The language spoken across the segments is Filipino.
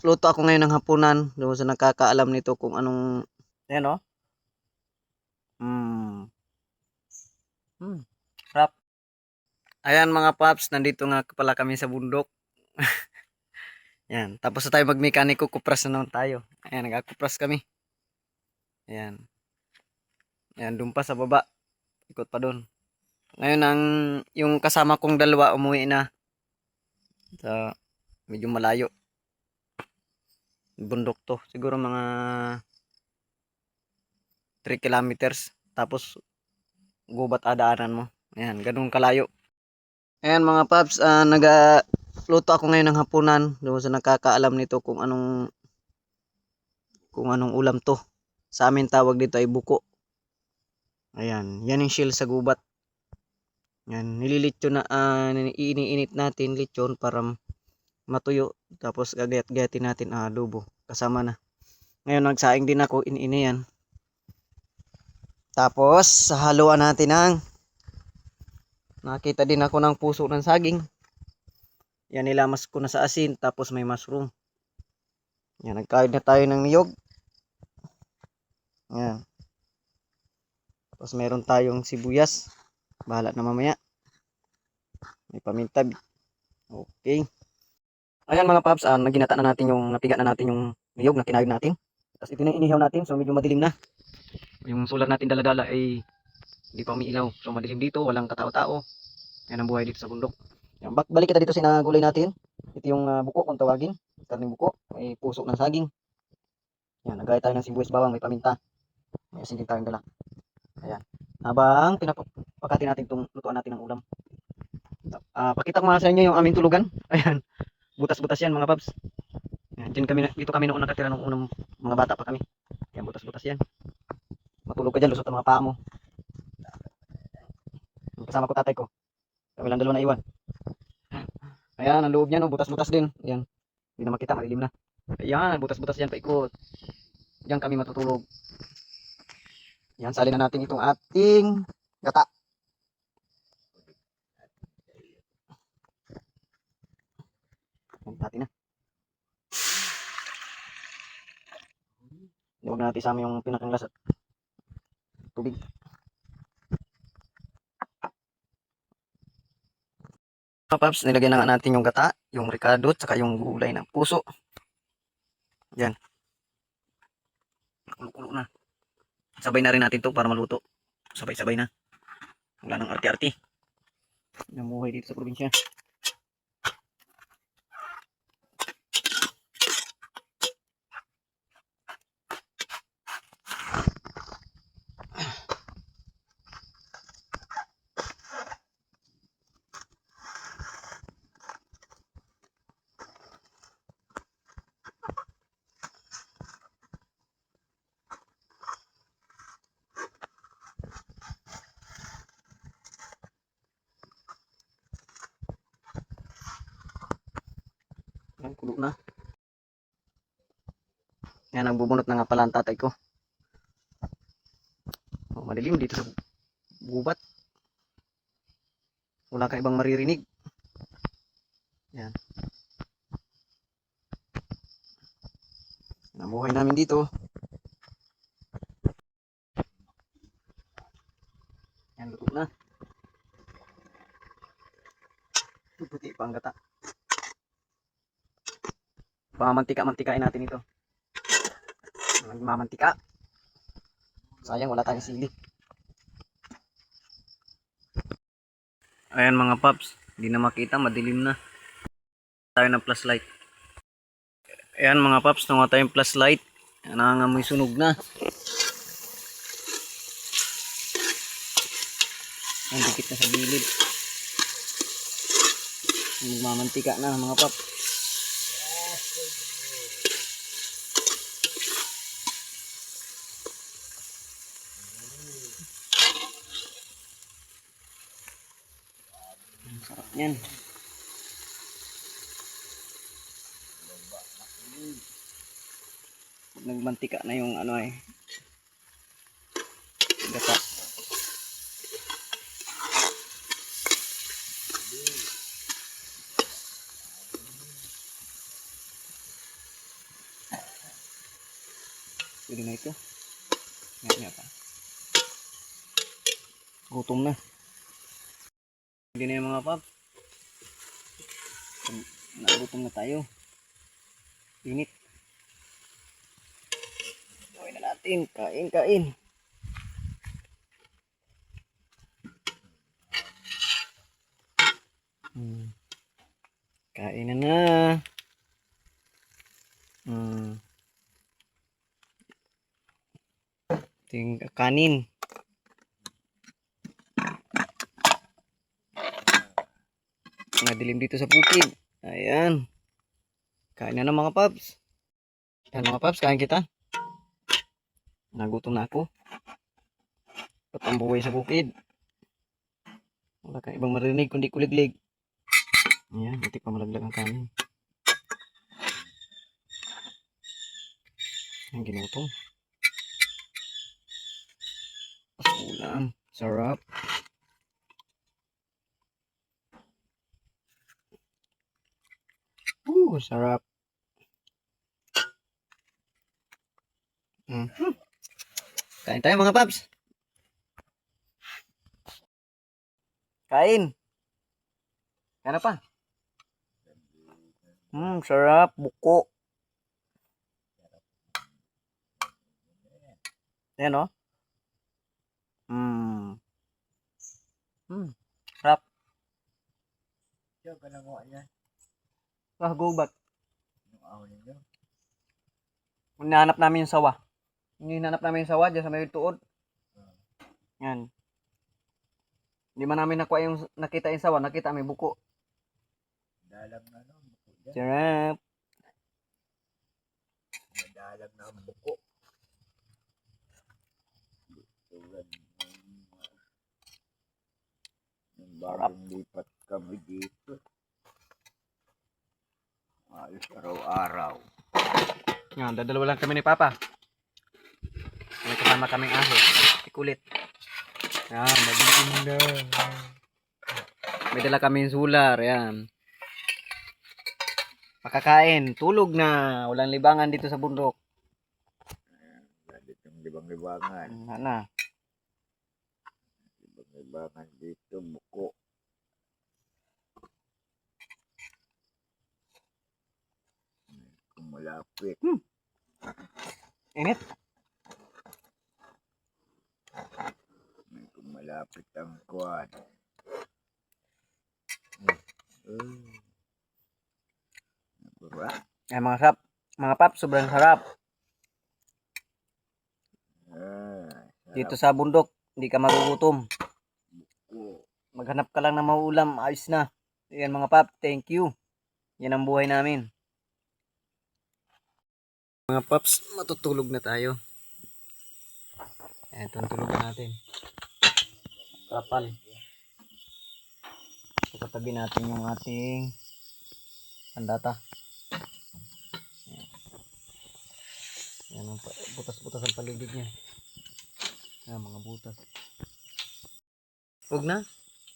Luto ako ngayon ng hapunan. Doon sa nakakaalam nito kung anong... Ayan o. Mm. Rap. Ayan mga paps, nandito nga pala kami sa bundok. Ayan, tapos na tayo magmekaniko, kupras na naman tayo. Ayan, nagkakupras kami. Ayan. Ayan, doon pa sa baba. Ikot pa doon. Ngayon yung kasama kong dalawa umuwi na. Sa medyo malayo. Bundok to. Siguro mga 3 kilometers. Tapos gubat adaanan mo. Ayan, ganun kalayo. Ayan mga paps, luto ako ngayon ng hapunan. Doon sa nakakaalam nito kung anong ulam to. Sa amin tawag dito ay buko. Ayan, yan yung shell sa gubat. Yan, nililitsyon na iniinit natin litsyon para matuyo. Tapos gagayat-gayatin natin adobo. Kasama na. Ngayon nagsaing din ako, ini yan. Tapos haluan natin nakita din ako ng puso ng saging. Yan, nilamas ko na sa asin. Tapos may mushroom. Yan, nagkain na tayo ng niyog. Yan. Tapos meron tayong sibuyas. Bahala na mamaya. May paminta. Okay. Ayan mga paps, naginata na natin napiga na natin yung niyog na kinayod natin. Tapos ito na inihaw natin, so medyo madilim na. Yung solar natin daladala ay hindi pa umiilaw. So madilim dito, walang katao-tao. Yan ang buhay dito sa bundok. Yan, balik kita dito sa gulay natin. Ito yung buko kung tawagin. Karning buko, may puso ng saging. Yan, nagaya tayo ng sibuyas bawang, may paminta. May asin din tayong dala. Ayan. Habang pinapakati natin itong lutuan natin ng ulam. Pakita ko nga sa inyo yung aming tulugan. Ayan. Butas-butas yan mga paps. Ayan, dito kami noon nakatira nung unang mga bata pa kami. Ayan, butas-butas yan. Matulog ka dyan, lusot ang mga paa mo. Kasama ko tatay ko. Kami lang dalawa na iwan. Ayan, ang loob niya, no, butas-butas din. Ayan. Hindi na makita, malilim na. Ayan, butas-butas yan, paikot. Diyan kami matutulog. Ayan, salin na natin itong ating gata. Ayan, natin na. Huwag na natin isama yung pinakanglas at tubig. Mga paps, nilagyan na nga natin yung gata, yung ricado, at saka yung gulay ng puso. Yan. Kulo-kulo na. Sabay na rin natin to para maluto. Sabay-sabay na. Wala nang arti-arti. Namuhay dito sa probinsya. Yan, kulo na. Yan, nagbubunot na nga pala ang tatay ko. Madilim dito sa gubat. Wala ka ibang maririnig. Yan. Nabuhay namin dito. Yan, luto na. Puti pa ang gata. Mamantika-mantikain natin ito. Mamantika. Sayang, wala tayong sili. Ayan mga paps, hindi na makita, madilim na. Tayo ng flashlight. Ayan mga paps, tunga tayong flashlight. Nangangamoy sunog na. Ang dikit na sa gilid. Magmamantika na mga paps. Sarap yan. Nagmantika na yung gata. Pwede na ito. Nga pa. Gutom na. Hindi na yung mga paps. Nagutom na tayo. Init. Gawin na natin. Kain. Kain na. Ting kanin. Mga dilim dito sa bukid. Ayan. Kain na mga paps. Ayan mga paps, kain kita. Nagutom na ako. Patambuhay sa bukid. Wala kang ibang marinig kundi kuliglig. Ayan, hindi pa malaglag ang kanin. Ang ginutom. Ulam. Sarap. Sarap. Kain tayo mga paps. Kain. Kaya pa. Sarap. Buko. Ayan o. Sarap. Siya ka nang yan. Gubat. Yung ahon ninyo. Hinahanap namin yung sawa. Hinahanap namin yung sawa dyan sa may tuod. Yan. Hindi man namin nakuha yung nakita yung sawa. Nakita may buko. Dalam na no, buko dyan. Sarap. Dalam na ang buko. Tulad ng bagong lipat kami dito. Ayos araw-araw. Yan, dadalawa lang kami ni Papa. May kasama kaming aso. Ikulit. Yan, maganda. May dala kaming sular. Yan. Makakain. Tulog na. Walang libangan dito sa bundok. Dito yung libang-libangan. Na. Libang-libangan dito, buko. Kung malapit. Init. Kung malapit ang kuwan. Nabura. Ay, mga sarap. Mga pap, sobrang sarap. Dito sa bundok, hindi ka magugutom. Maghanap ka lang ng maulam, ayos na. Yan mga pap, thank you. Yan ang buhay namin. Mga paps, matutulog na tayo. Ito ang tulog natin. Kapal. Katabi natin yung ating pandata. Yan ang butas-butas ang paligid niya. Yan mga butas. Huwag na.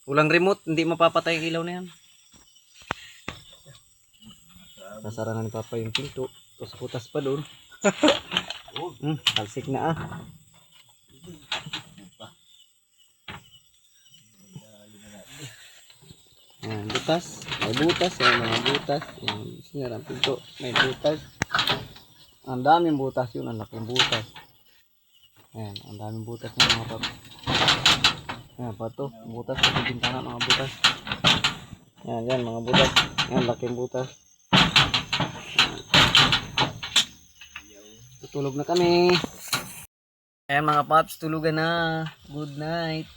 Walang remote, hindi mapapatay ang ilaw na yan. Nasara na ni Papa yung pinto. Tapos butas pa doon. Talsik na ah. Yan, butas. May butas. Yan, mga butas. Yan, sinara ang pinto. May butas. Ang daming butas yun. Ang laking butas. Yan, ang daming butas ng mga pap. Yan, pato. Butas. Sa bintana mga butas. Yan, mga butas. Yan, laking butas. Tulog na kami. Ayan mga paps, tulugan na. Good night.